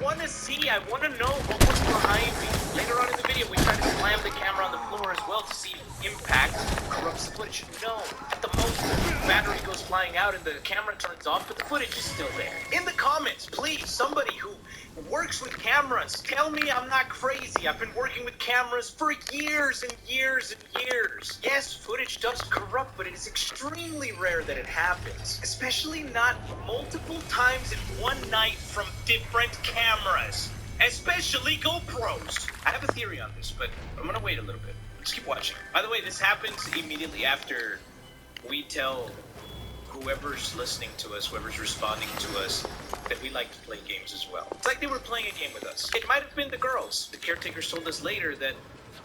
want to see, I want to know what was behind me. Later on in the video, we tried to slam the camera on the floor as well to see if impact corrupts the footage. No, at the most, the battery goes flying out and the camera turns off, but the footage is still there. In the comments, please, somebody who works with cameras, tell me I'm not crazy. I've been working with cameras for years and years and years. Yes, footage does corrupt, but it is extremely rare that it happens. Especially not multiple times in one night from different cameras. Especially GoPros. I have a theory on this, but I'm gonna wait a little bit. Let's keep watching. By the way, this happens immediately after we tell whoever's listening to us, whoever's responding to us, that we like to play games as well. It's like they were playing a game with us. It might have been the girls. The caretakers told us later that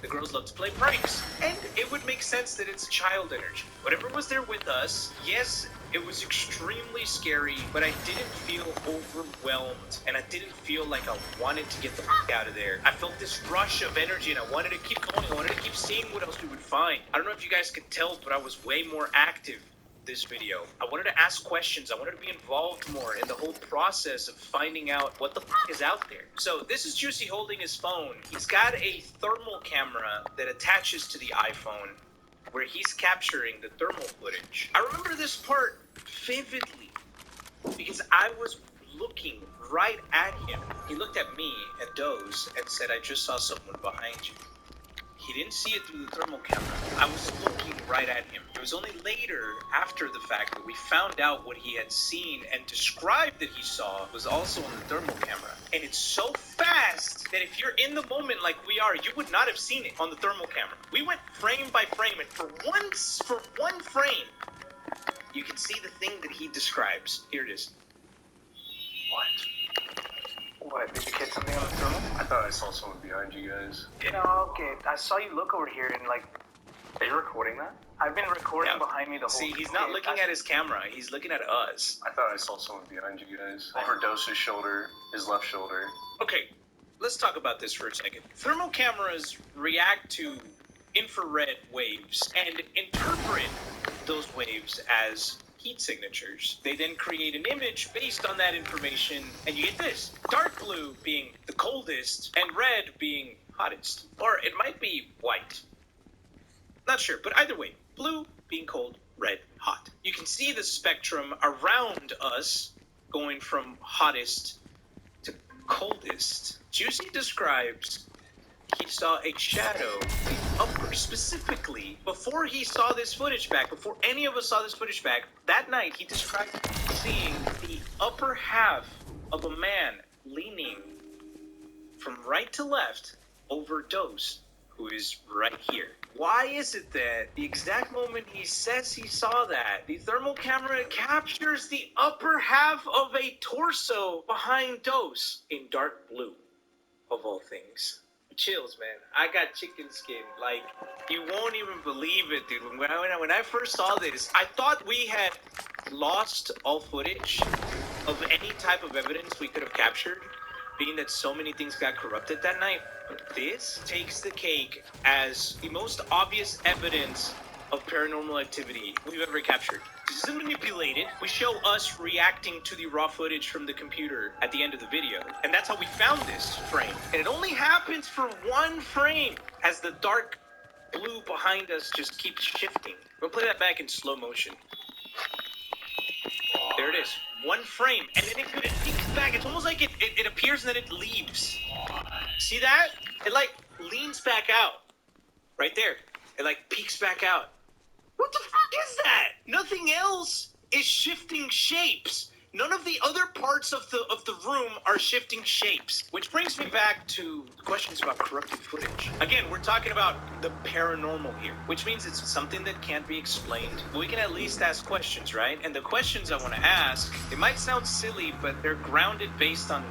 the girls love to play pranks. And it would make sense that it's child energy. Whatever was there with us, yes, it was extremely scary, but I didn't feel overwhelmed, and I didn't feel like I wanted to get the fuck out of there. I felt this rush of energy, and I wanted to keep going. I wanted to keep seeing what else we would find. I don't know if you guys could tell, but I was way more active this video. I wanted to ask questions. I wanted to be involved more in the whole process of finding out what the fuck is out there. So this is Juicy holding his phone. He's got a thermal camera that attaches to the iPhone where he's capturing the thermal footage. I remember this part vividly because I was looking right at him. He looked at me, at Doze, and said, "I just saw someone behind you." He didn't see it through the thermal camera. I was looking right at him. It was only later, after the fact, that we found out what he had seen and described that he saw was also on the thermal camera. And it's so fast that if you're in the moment like we are, you would not have seen it on the thermal camera. We went frame by frame, and for one frame, you can see the thing that he describes. Here it is. What, did you catch something on the thermal? I thought I saw someone behind you guys. Yeah. No, okay. I saw you look over here and Are you recording that? I've been recording behind me the whole See, he's not looking at his camera. He's looking at us. I thought I saw someone behind you guys. Over Dose's shoulder, his left shoulder. Okay, let's talk about this for a second. Thermal cameras react to infrared waves and interpret those waves as heat signatures. They then create an image based on that information, and you get this. Dark blue being the coldest, and red being hottest. Or it might be white. Not sure, but either way, blue being cold, red hot. You can see the spectrum around us going from hottest to coldest. Juicy describes he saw a shadow, the upper, specifically, before he saw this footage back, before any of us saw this footage back, that night he described seeing the upper half of a man leaning from right to left over Dose, who is right here. Why is it that the exact moment he says he saw that, the thermal camera captures the upper half of a torso behind Dose in dark blue, of all things? Chills, man. I got chicken skin. Like, you won't even believe it, dude. When I first saw this, I thought we had lost all footage of any type of evidence we could have captured, being that so many things got corrupted that night. But this takes the cake as the most obvious evidence of paranormal activity we've ever captured. This isn't manipulated. We show us reacting to the raw footage from the computer at the end of the video. And that's how we found this frame. And it only happens for one frame as the dark blue behind us just keeps shifting. We'll play that back in slow motion. There it is. One frame. And then it peeks back. It's almost like it appears and then it leaves. See that? It leans back out. Right there. It peeks back out. What the fuck is that? Nothing else is shifting shapes. None of the other parts of the room are shifting shapes. Which brings me back to questions about corrupted footage. Again, we're talking about the paranormal here, which means it's something that can't be explained. But we can at least ask questions, right? And the questions I want to ask, it might sound silly, but they're grounded based on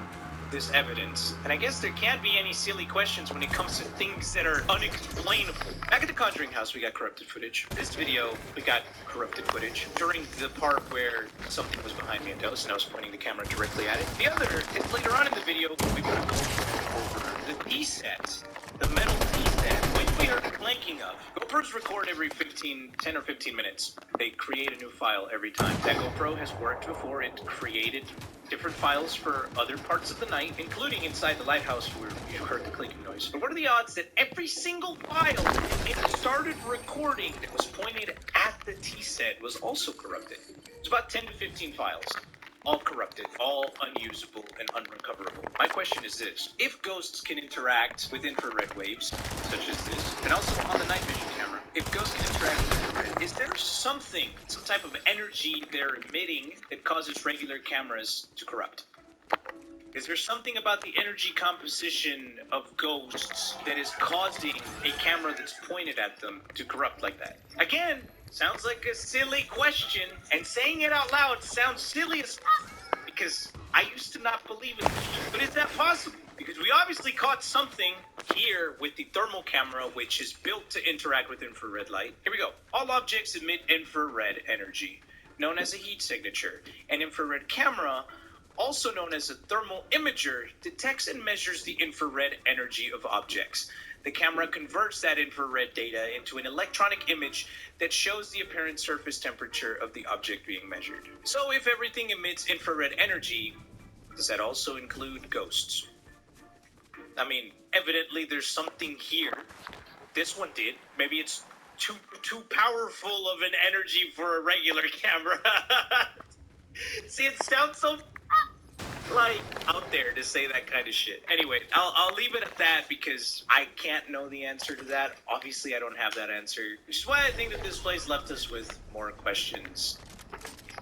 this evidence. And I guess there can't be any silly questions when it comes to things that are unexplainable. Back at the Conjuring house, we got corrupted footage. This video, we got corrupted footage during the part where something was behind me and Dose, and I was pointing the camera directly at it. The other is later on in the video, we put a over the T set, the metal T set. When we we heard the clanking of. GoPros record every 10 or 15 minutes. They create a new file every time. That GoPro has worked before. It created different files for other parts of the night, including inside the lighthouse where you heard the clinking noise. But what are the odds that every single file it started recording that was pointed at the T-set was also corrupted? It's about 10 to 15 files. All corrupted, all unusable and unrecoverable. My question is this: if ghosts can interact with infrared waves, such as this, and also on the night vision camera, if ghosts can interact with infrared, is there something, some type of energy they're emitting that causes regular cameras to corrupt? Is there something about the energy composition of ghosts that is causing a camera that's pointed at them to corrupt like that? Again, sounds like a silly question, and saying it out loud sounds silly as because I used to not believe it. But is that possible? Because we obviously caught something here with the thermal camera, which is built to interact with infrared light. Here we go. All objects emit infrared energy, known as a heat signature. An infrared camera, also known as a thermal imager, detects and measures the infrared energy of objects. The camera converts that infrared data into an electronic image that shows the apparent surface temperature of the object being measured. So if everything emits infrared energy, does that also include ghosts? I mean, evidently there's something here. This one did. Maybe it's too powerful of an energy for a regular camera. See, it sounds so like out there to say that kind of shit. Anyway, I'll leave it at that because I can't know the answer to that. Obviously, I don't have that answer, which is why I think that this place left us with more questions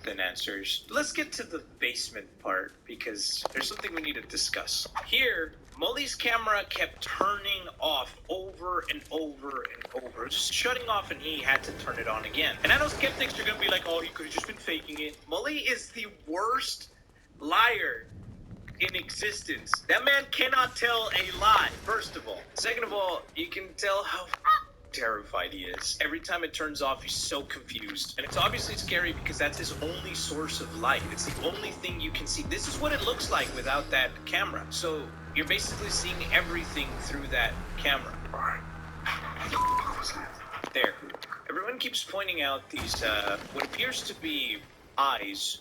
than answers. Let's get to the basement part because there's something we need to discuss. Here, Mully's camera kept turning off over and over and over, just shutting off, and he had to turn it on again. And I know skeptics are gonna be like, "Oh, you could have just been faking it." Mully is the worst liar in existence. That man cannot tell a lie, first of all. Second of all, you can tell how terrified he is. Every time it turns off, he's so confused. And it's obviously scary because that's his only source of light. It's the only thing you can see. This is what it looks like without that camera. So you're basically seeing everything through that camera. There. Everyone keeps pointing out these, what appears to be eyes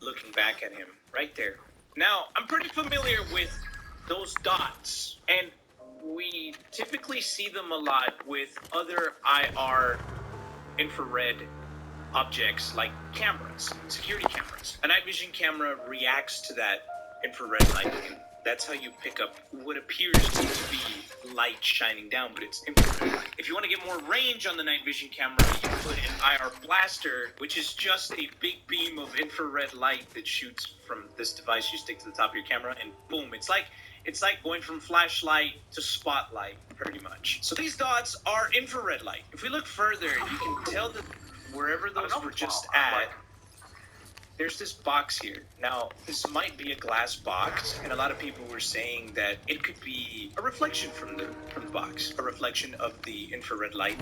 looking back at him. Right there. Now, I'm pretty familiar with those dots, and we typically see them a lot with other IR infrared objects like cameras, security cameras. A night vision camera reacts to that infrared light, and that's how you pick up what appears to be light shining down, but it's infrared light. If you want to get more range on the night vision camera, you put an IR blaster, which is just a big beam of infrared light that shoots from this device you stick to the top of your camera, and boom, it's like going from flashlight to spotlight, pretty much. So these dots are infrared light. If we look further, you can tell that wherever those were just at, there's this box here. Now, this might be a glass box, and a lot of people were saying that it could be a reflection from the box, a reflection of the infrared light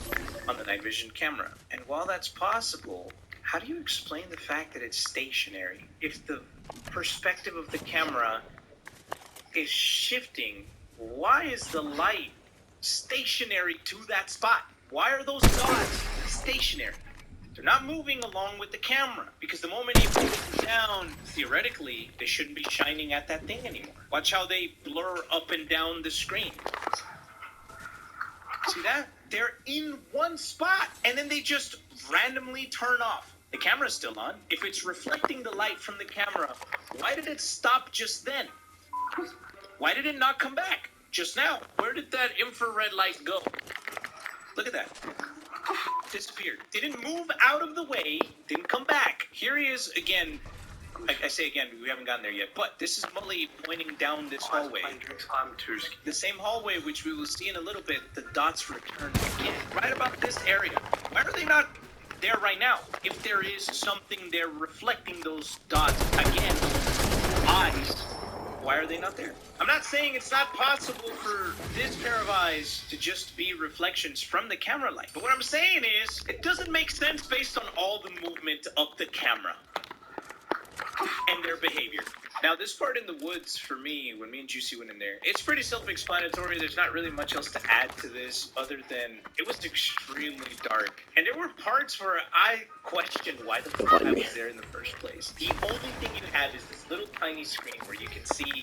on the night vision camera. And while that's possible, how do you explain the fact that it's stationary? If the perspective of the camera is shifting, why is the light stationary to that spot? Why are those dots stationary? They're not moving along with the camera, because the moment you move them down, theoretically, they shouldn't be shining at that thing anymore. Watch how they blur up and down the screen. See that? They're in one spot, and then they just randomly turn off. The camera's still on. If it's reflecting the light from the camera, why did it stop just then? Why did it not come back just now? Where did that infrared light go? Look at that. Disappeared. Didn't move out of the way, didn't come back. Here he is again. I say again, we haven't gotten there yet, but this is Mully pointing down this hallway. The same hallway, which we will see in a little bit, the dots return again. Right about this area. Why are they not there right now? If there is something there reflecting those dots again, eyes, why are they not there? I'm not saying it's not possible for this pair of eyes to just be reflections from the camera light. But what I'm saying is, it doesn't make sense based on all the movement of the camera. and their behavior. Now, this part in the woods, for me, when me and Juicy went in there, it's pretty self-explanatory. There's not really much else to add to this other than it was extremely dark. And there were parts where I questioned why the fuck I was there in the first place. The only thing you have is this little tiny screen where you can see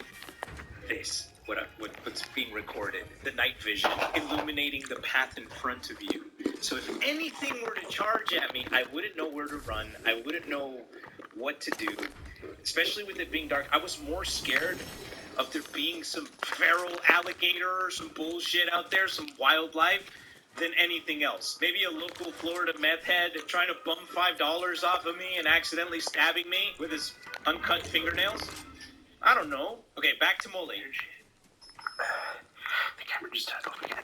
this, what's being recorded, the night vision, illuminating the path in front of you. So if anything were to charge at me, I wouldn't know where to run. I wouldn't know what to do. Especially with it being dark, I was more scared of there being some feral alligator or some bullshit out there, some wildlife, than anything else. Maybe a local Florida meth head trying to bum $5 off of me and accidentally stabbing me with his uncut fingernails. I don't know. Okay, back to Molly. The camera just turned off again.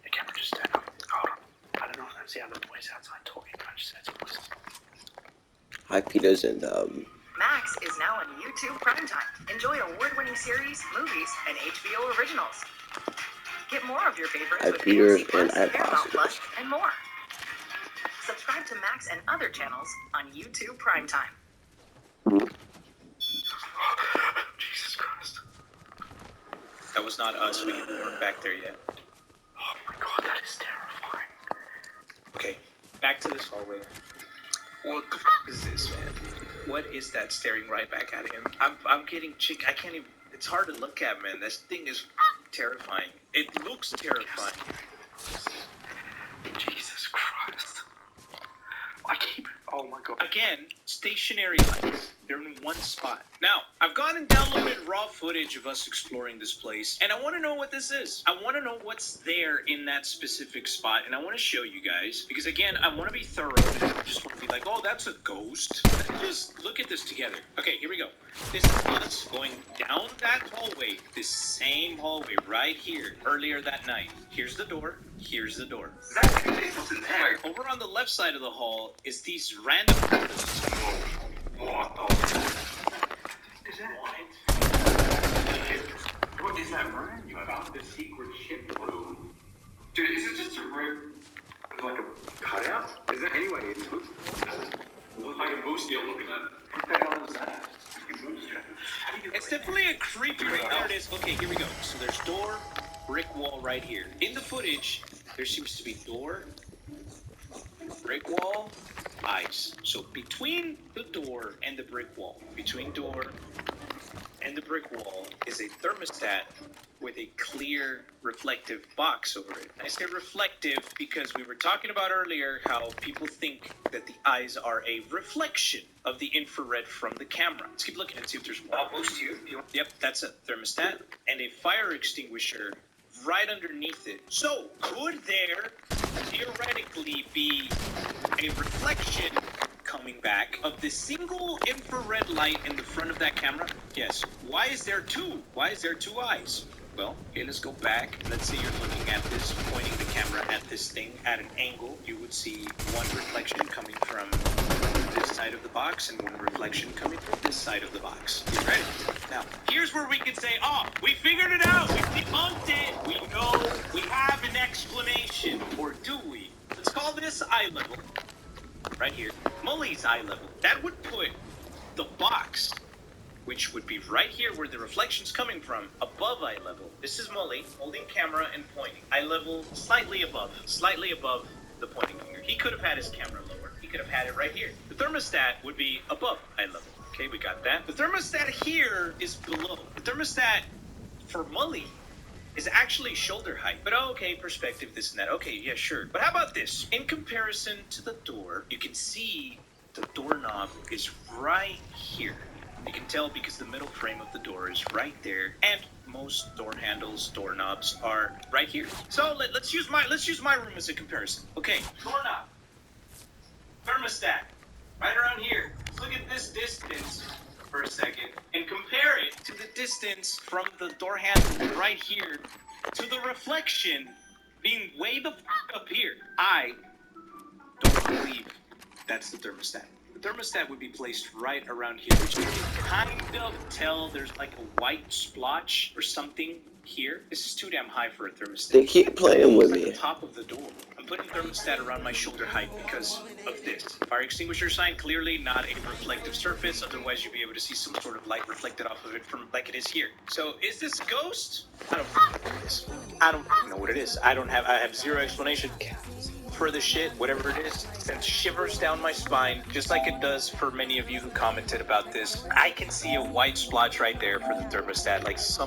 The camera just turned off. Hold on. I don't know if that's the other boys outside talking. I just heard some voices. Hi, Peters, and Max is now on YouTube Primetime. Enjoy award-winning series, movies, and HBO originals. Get more of your favorites Hi, with Peters, Fantasy Plus, and I Paramount Positive. Plus, and more. Subscribe to Max and other channels on YouTube Primetime. Jesus Christ. That was not us. We weren't back there yet. Oh my god, that is terrifying. Okay, back to this hallway. What the fuck is this, man? What is that staring right back at him? I'm getting I can't even. It's hard to look at, man. This thing is terrifying. It looks terrifying. Jesus Christ. I keep. Oh my god. Again, stationary lights. They're in one spot. Now, I've gone and downloaded raw footage of us exploring this place, and I want to know what this is. I want to know what's there in that specific spot, and I want to show you guys, because again, I want to be thorough. I don't just want to be like, oh, that's a ghost. Let's just look at this together. Okay, here we go. This is us going down that hallway, this same hallway right here, earlier that night. Here's the door. Here's the door. Over on the left side of the hall is these random portals. What Is that? What is that room? You found the secret ship room. Dude, is it just a room with like a cutout? Is there any way into it? It looks like a boost deal looking at it. What the hell is that? It's definitely a creepy ring. There it is. Okay, here we go. So there's door, brick wall right here. In the footage, there seems to be door, brick wall, eyes. So between the door and the brick wall, between door and the brick wall is a thermostat with a clear reflective box over it. I say reflective because we were talking about earlier how people think that the eyes are a reflection of the infrared from the camera. Let's keep looking and see if there's more. Boost you. Yep, that's a thermostat and a fire extinguisher right underneath it. So, could there theoretically be a reflection coming back of the single infrared light in the front of that camera? Yes. Why is there two? Why is there two eyes? Well, okay, let's go back. Let's say you're looking at this, pointing the camera at this thing at an angle. You would see one reflection coming from this side of the box and one reflection coming from this side of the box. You ready? Now, here's where we can say, oh, we figured it out. We debunked it. We know we have an explanation. Or do we? Let's call this eye level. Right here. Mully's eye level. That would put the box, which would be right here where the reflection's coming from, above eye level. This is Mully holding camera and pointing. Eye level slightly above the pointing finger. He could have had his camera lower. He could have had it right here. The thermostat would be above eye level. Okay, we got that. The thermostat here is below. The thermostat for Mully is actually shoulder height. But okay, perspective, this and that. Okay, yeah, sure. But how about this? In comparison to the door, you can see the doorknob is right here. You can tell because the middle frame of the door is right there, and most door handles, doorknobs are right here. So let's use my room as a comparison. Okay, doorknob, thermostat, right around here. Let's look at this distance for a second and compare it to the distance from the door handle right here to the reflection being way the fuck up here. I don't believe that's the thermostat. The thermostat would be placed right around here, which you can kind of tell there's like a white splotch or something here. This is too damn high for a thermostat. they keep playing with It's like me. the top of the door. I'm putting thermostat around my shoulder height because of this. Fire extinguisher sign, clearly not a reflective surface, otherwise you'd be able to see some sort of light reflected off of it from like it is here. So is this a ghost? I don't know what it is. I don't know what it is. I have zero explanation for the shit, whatever it is. Sends shivers down my spine, just like it does for many of you who commented about this. I can see a white splotch right there for the thermostat, like some